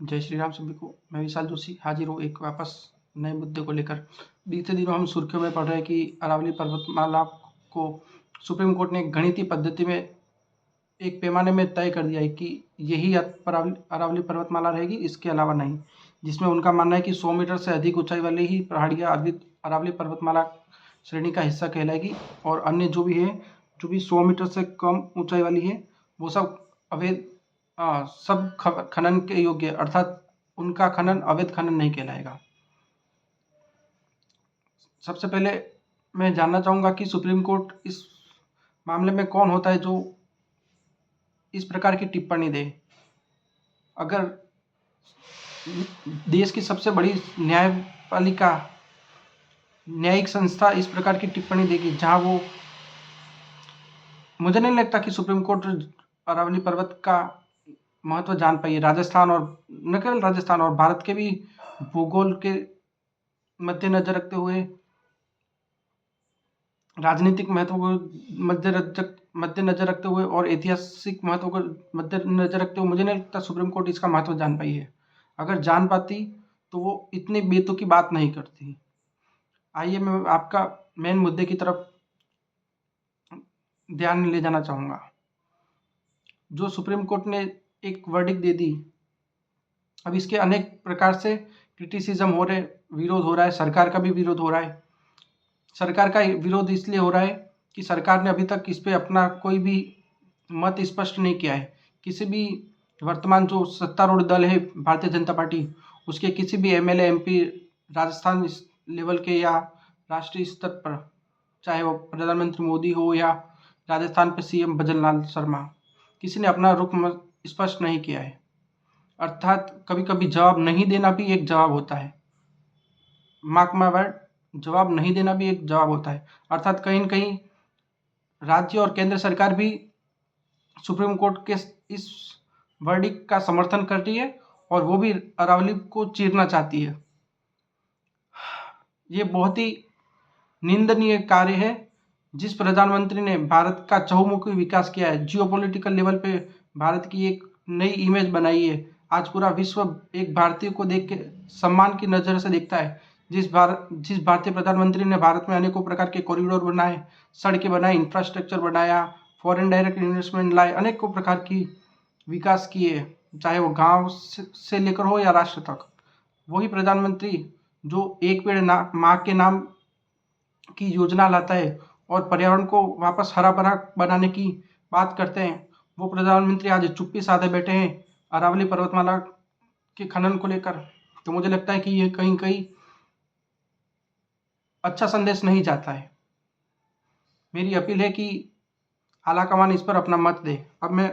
जय श्री राम सभी को। मैं विशाल जोशी हाजिर हूँ एक वापस नए मुद्दे को लेकर। बीते दिनों हम सुर्खियों में पढ़ रहे हैं कि अरावली पर्वतमाला को सुप्रीम कोर्ट ने एक गणितीय पद्धति में एक पैमाने में तय कर दिया है कि यही अरावली पर्वतमाला रहेगी, इसके अलावा नहीं। जिसमें उनका मानना है कि 100 मीटर से अधिक ऊंचाई वाली ही पहाड़ियाँ अरावली पर्वतमाला श्रेणी का हिस्सा कहलाएगी, और अन्य जो भी 100 मीटर से कम ऊंचाई वाली है वो सब अवैध सब खनन के योग्य, अर्थात उनका खनन अवैध खनन नहीं कहलाएगा। सबसे पहले मैं जानना चाहूँगा कि सुप्रीम कोर्ट इस मामले में कौन होता है जो इस प्रकार की टिप्पणी दे। अगर देश की सबसे बड़ी न्यायपालिका, न्यायिक संस्था इस प्रकार की टिप्पणी देगी जहां वो, मुझे नहीं लगता कि सुप्रीम कोर्ट अरावली पर्वत का महत्व जान पाई है। राजस्थान, और न केवल राजस्थान और भारत के भी भूगोल के मद्देनजर रखते हुए, राजनीतिक महत्व को मद्देनजर रखते हुए और ऐतिहासिक महत्व को मद्देनजर रखते हुए, मुझे नहीं लगता सुप्रीम कोर्ट इसका महत्व जान पाई है। अगर जान पाती तो वो इतनी बेतुकी बात नहीं करती। आइए मैं आपका मेन मुद्दे की तरफ ध्यान ले जाना चाहूँगा। जो सुप्रीम कोर्ट ने एक वर्डिक्ट दे दी, अब इसके अनेक प्रकार से क्रिटिसिज्म हो रहे, विरोध हो रहा है, सरकार का भी विरोध हो रहा है। सरकार का विरोध इसलिए हो रहा है कि सरकार ने अभी तक इस पे अपना कोई भी मत स्पष्ट नहीं किया है। किसी भी वर्तमान जो सत्तारूढ़ दल है भारतीय जनता पार्टी, उसके किसी भी एमएलए एमपी राजस्थान लेवल के या राष्ट्रीय स्तर पर, चाहे वो प्रधानमंत्री मोदी हो या राजस्थान पे सीएम भजनलाल शर्मा, किसी ने अपना रुख स्पष्ट नहीं किया है। अर्थात कभी कभी जवाब नहीं देना भी एक जवाब होता है। मार्क माय वर्ड, जवाब नहीं देना भी एक जवाब होता है। अर्थात कहीं न कहीं राज्य और केंद्र सरकार भी सुप्रीम कोर्ट के इस वर्डिक्ट का समर्थन कर रही है और वो भी अरावली को चीरना चाहती है। ये बहुत ही निंदनीय कार्य है। जिस प्रधानमंत्री ने भारत का चहुमुखी विकास किया है, जियोपॉलिटिकल लेवल पे भारत की एक नई इमेज बनाई है, आज पूरा विश्व एक भारतीय को देख के सम्मान की नज़र से देखता है। जिस भारतीय प्रधानमंत्री ने भारत में अनेकों प्रकार के कॉरिडोर बनाए, सड़कें बनाई, इंफ्रास्ट्रक्चर बनाया, फॉरेन डायरेक्ट इन्वेस्टमेंट लाए, अनेकों प्रकार की विकास किए, चाहे वो गांव से लेकर हो या राष्ट्र तक। वही प्रधानमंत्री जो एक पेड़ माँ के नाम की योजना लाता है और पर्यावरण को वापस हरा भरा बनाने की बात करते हैं, वो प्रधानमंत्री आज चुप्पी साधे बैठे हैं अरावली पर्वतमाला के खनन को लेकर। तो मुझे लगता है कि ये कहीं कहीं अच्छा संदेश नहीं जाता है। मेरी अपील है कि आलाकमान इस पर अपना मत दे। अब मैं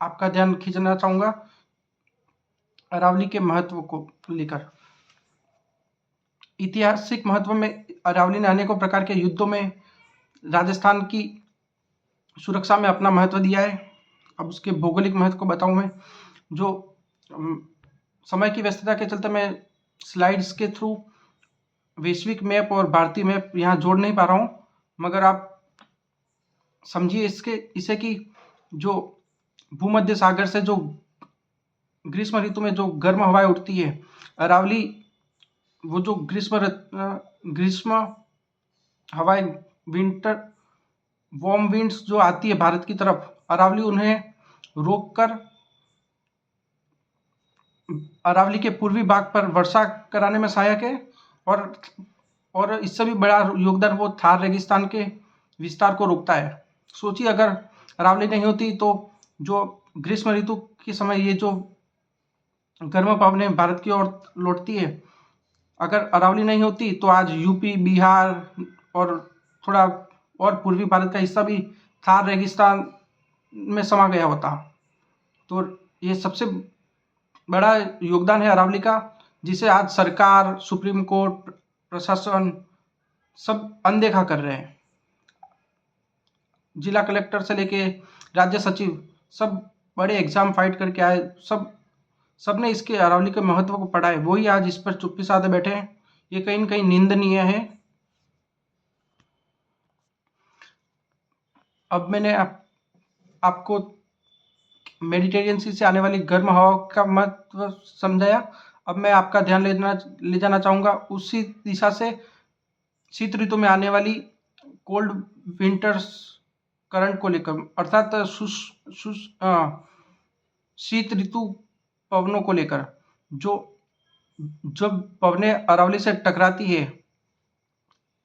आपका ध्यान खींचना चाहूँगा अरावली के महत्व को लेकर। ऐतिहासिक महत्व में अरावली ने अनेकों प्रकार के युद्धों में राजस्थान की सुरक्षा में अपना महत्व दिया है। अब उसके भौगोलिक महत्व को बताऊं मैं, जो समय की व्यस्तता के चलते मैं स्लाइड्स के थ्रू वैश्विक मैप और भारतीय मैप यहाँ जोड़ नहीं पा रहा हूँ, मगर आप समझिए इसे कि जो भूमध्य सागर से जो ग्रीष्म ऋतु में जो गर्म हवाएं उठती है, अरावली वो जो ग्रीष्म हवाएं, विंटर वार्म विंड्स जो आती है भारत की तरफ, अरावली उन्हें रोककर अरावली के पूर्वी भाग पर वर्षा कराने में सहायक है। और इससे भी बड़ा योगदान वो थार रेगिस्तान के विस्तार को रोकता है। सोचिए अगर अरावली नहीं होती तो जो ग्रीष्म ऋतु के समय ये जो गर्म पवनें भारत की ओर लौटती है, अगर अरावली नहीं होती तो आज यूपी, बिहार और थोड़ा और पूर्वी भारत का हिस्सा भी थार रेगिस्तान में समा गया होता। तो ये सबसे बड़ा योगदान है अरावली का, जिसे आज सरकार, सुप्रीम कोर्ट, प्रशासन सब अनदेखा कर रहे हैं। जिला कलेक्टर से लेके राज्य सचिव सब बड़े एग्जाम फाइट करके आए, सबने इसके अरावली के महत्व को पढ़ा है, वही आज इस पर चुप्पी साधे बैठे हैं। ये कहीं न कहीं निंदनीय है। अब मैंने आपको मेडिटेरियन सी से आने वाली गर्म हवा का महत्व समझाया। अब मैं आपका ध्यान ले जाना चाहूँगा उसी दिशा से शीत ऋतु में आने वाली कोल्ड विंटर्स करंट को लेकर, अर्थात शीत ऋतु पवनों को लेकर। जो जब पवनें अरावली से टकराती है,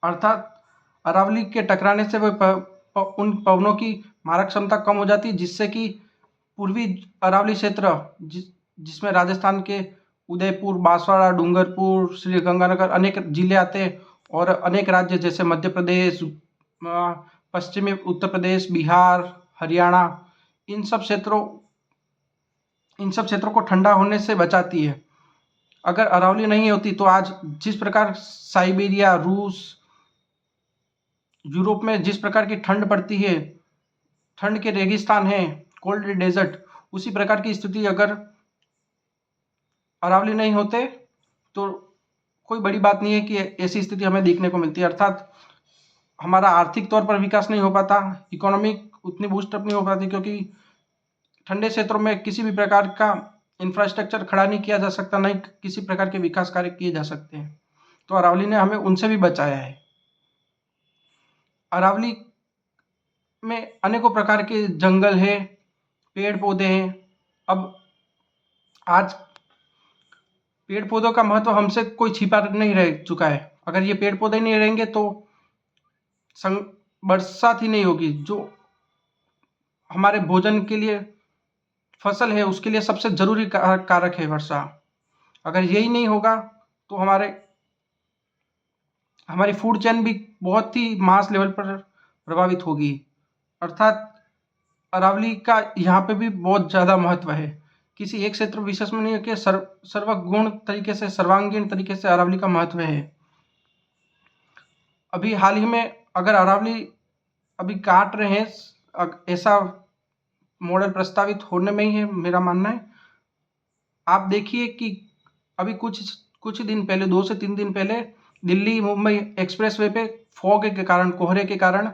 अर्थात अरावली के टकराने से उन पवनों की मारक क्षमता कम हो जाती है, जिससे कि पूर्वी अरावली क्षेत्र जिसमें राजस्थान के उदयपुर, बांसवाड़ा, डूंगरपुर, श्री गंगानगर अनेक जिले आते हैं और अनेक राज्य जैसे मध्य प्रदेश, पश्चिमी उत्तर प्रदेश, बिहार, हरियाणा, इन सब क्षेत्रों को ठंडा होने से बचाती है। अगर अरावली नहीं होती तो आज जिस प्रकार साइबेरिया, रूस, यूरोप में जिस प्रकार की ठंड पड़ती है, ठंड के रेगिस्तान है, कोल्ड डेजर्ट, उसी प्रकार की स्थिति अगर अरावली नहीं होते तो कोई बड़ी बात नहीं है कि ऐसी स्थिति हमें देखने को मिलती है। अर्थात हमारा आर्थिक तौर पर विकास नहीं हो पाता, इकोनॉमी उतनी बूस्टअप नहीं हो पाती, क्योंकि ठंडे क्षेत्रों में किसी भी प्रकार का इंफ्रास्ट्रक्चर खड़ा नहीं किया जा सकता, नहीं किसी प्रकार के विकास कार्य किए जा सकते हैं। तो अरावली ने हमें उनसे भी बचाया है। अरावली में अनेकों प्रकार के जंगल है, पेड़ पौधे हैं। अब आज पेड़ पौधों का महत्व हमसे कोई छिपा नहीं रह चुका है। अगर ये पेड़ पौधे नहीं रहेंगे तो बरसात ही नहीं होगी। जो हमारे भोजन के लिए फसल है उसके लिए सबसे जरूरी कारक है वर्षा। अगर यही नहीं होगा तो हमारी फूड चेन भी बहुत ही मास लेवल पर प्रभावित होगी। अर्थात अरावली का यहाँ पे भी बहुत ज़्यादा महत्व है। किसी एक क्षेत्र विशेष में नहीं है कि सर्वगुण तरीके से, सर्वांगीण तरीके से अरावली का महत्व है। अभी हाल ही में अगर अरावली अभी काट रहे हैं, ऐसा मॉडल प्रस्तावित होने में ही है मेरा मानना है। आप देखिए कि अभी कुछ दिन पहले, 2 से 3 दिन पहले दिल्ली मुंबई एक्सप्रेसवे पे फॉग के कारण, कोहरे के कारण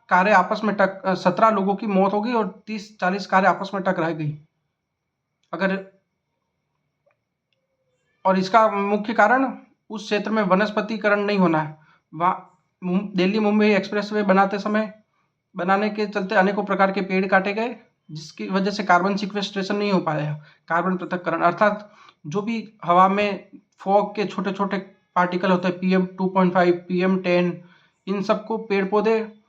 17 लोगों की मौत हो गई और 30-40 कारें आपस में टकरा गई। और इसका मुख्य कारण उस क्षेत्र में वनस्पतिकरण नहीं होना है। वहाँ दिल्ली मुंबई एक्सप्रेसवे बनाने के चलते अनेकों प्रकार के पेड़ काटे गए, जिसकी वजह से कार्बन सिक्वेस्ट्रेशन नहीं हो पाया, कार्बन पृथक्करण। अर्थात जो भी हवा में फॉग के छोटे छोटे पार्टिकल होते हैं, PM 2.5, PM 10, इन सबको पेड़ पौधे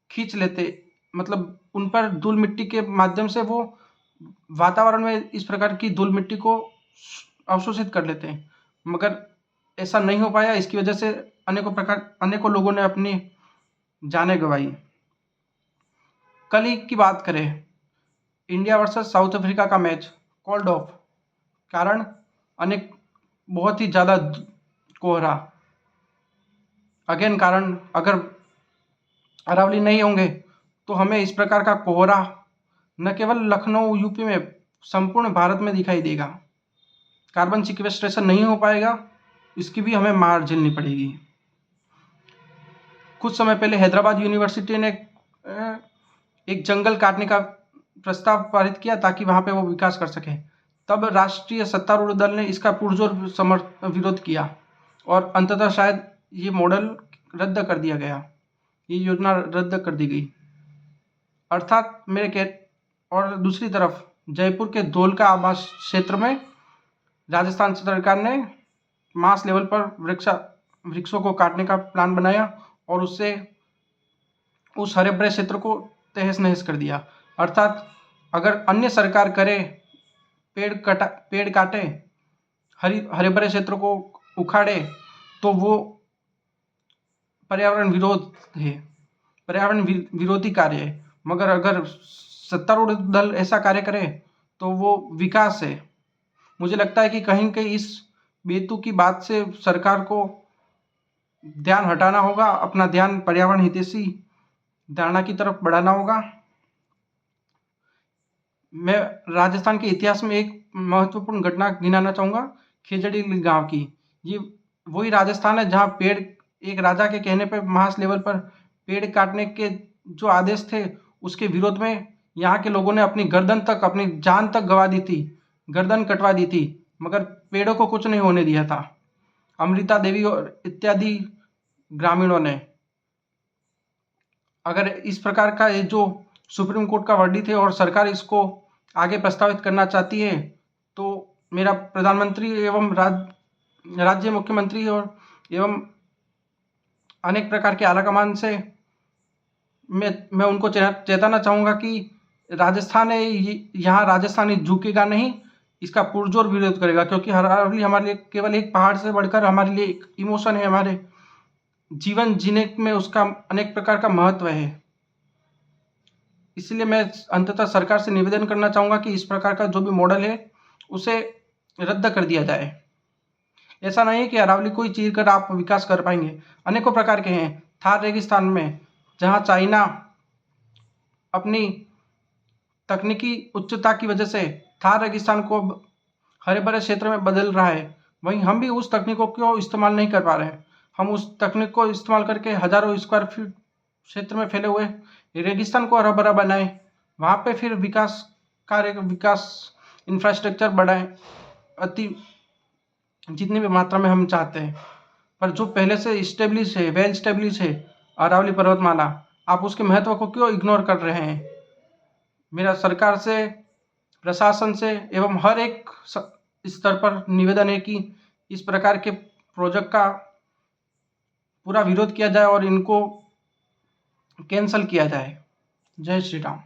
खींच लेते, मतलब उन पर धूल मिट्टी के माध्यम से वो वातावरण में इस प्रकार की धूल मिट्टी को अवशोषित कर लेते हैं, मगर ऐसा नहीं हो पाया। इसकी वजह से अनेकों लोगों ने अपनी जानें गंवाई। कल ही की बात करें, इंडिया वर्सेस साउथ अफ्रीका का मैच कॉल्ड ऑफ, कारण बहुत ही ज़्यादा कोहरा। कारण अगर अरावली नहीं होंगे तो हमें इस प्रकार का कोहरा न केवल लखनऊ यूपी में, संपूर्ण भारत में दिखाई देगा। कार्बन सिक्वेस्ट्रेशन नहीं हो पाएगा, इसकी भी हमें मार झेलनी पड़ेगी। कुछ समय पहले हैदराबाद यूनिवर्सिटी ने एक जंगल काटने का प्रस्ताव पारित किया ताकि वहां पे वो विकास कर सके। तब राष्ट्रीय सत्तारूढ़ दल ने इसका पुरजोर विरोध किया और अंततः शायद ये मॉडल रद्द कर दिया गया, ये योजना रद्द कर दी गई। अर्थात और दूसरी तरफ जयपुर के धोलका आवास क्षेत्र में राजस्थान सरकार ने मास लेवल पर वृक्षों को काटने का प्लान बनाया और उससे उस हरे भरे क्षेत्र को तहस नहस कर दिया। अर्थात अगर अन्य सरकार करे, पेड़ काटे, हरे भरे क्षेत्र को उखाड़े, तो वो पर्यावरण विरोधी कार्य है। मगर अगर सत्तारूढ़ दल ऐसा कार्य करे तो वो विकास है। मुझे लगता है कि कहीं कहीं इस बेतुकी बात से सरकार को ध्यान हटाना होगा, अपना ध्यान पर्यावरण हितैषी धारणा की तरफ बढ़ाना होगा। मैं राजस्थान के इतिहास में एक महत्वपूर्ण घटना गिनाना चाहूँगा, खेजड़ी गांव की। ये वही राजस्थान है जहाँ एक राजा के कहने पर मास लेवल पर पेड़ काटने के जो आदेश थे, उसके विरोध में यहाँ के लोगों ने अपनी गर्दन तक, अपनी जान तक गंवा दी थी, गर्दन कटवा दी थी, मगर पेड़ों को कुछ नहीं होने दिया था। अमृता देवी और इत्यादि ग्रामीणों ने। अगर इस प्रकार का ये जो सुप्रीम कोर्ट का वर्डिक्ट है और सरकार इसको आगे प्रस्तावित करना चाहती है, तो मेरा प्रधानमंत्री एवं राज्य मुख्यमंत्री और एवं अनेक प्रकार के आला कमान से मैं उनको चेताना चाहूँगा कि राजस्थान है, यहाँ राजस्थानी झुकेगा नहीं, इसका पुरजोर विरोध करेगा, क्योंकि अरावली हमारे लिए केवल एक पहाड़ से बढ़कर हमारे लिए एक इमोशन है, हमारे जीवन जीने में उसका अनेक प्रकार का महत्व है। इसलिए मैं अंततः सरकार से निवेदन करना चाहूँगा कि इस प्रकार का जो भी मॉडल है उसे रद्द कर दिया जाए। ऐसा नहीं है कि अरावली को ही चीर कर आप विकास कर पाएंगे। अनेकों प्रकार के हैं। थार रेगिस्तान में जहाँ चाइना अपनी तकनीकी उच्चता की वजह से थार रेगिस्तान को हरे भरे क्षेत्र में बदल रहा है, वहीं हम भी उस तकनीकों को इस्तेमाल नहीं कर पा रहे हैं। हम उस तकनीक को इस्तेमाल करके हजारों स्क्वायर फीट क्षेत्र में फैले हुए रेगिस्तान को हरा भरा बनाएं, वहाँ पे फिर विकास कार्य, विकास इंफ्रास्ट्रक्चर बढ़ाएं अति जितनी भी मात्रा में हम चाहते हैं। पर जो पहले से इस्टेब्लिश है, वेल इस्टेब्लिश है अरावली पर्वतमाला, आप उसके महत्व को क्यों इग्नोर कर रहे हैं? मेरा सरकार से, प्रशासन से एवं हर एक स्तर पर निवेदन है कि इस प्रकार के प्रोजेक्ट का पूरा विरोध किया जाए और इनको कैंसल किया जाए। जय श्री राम।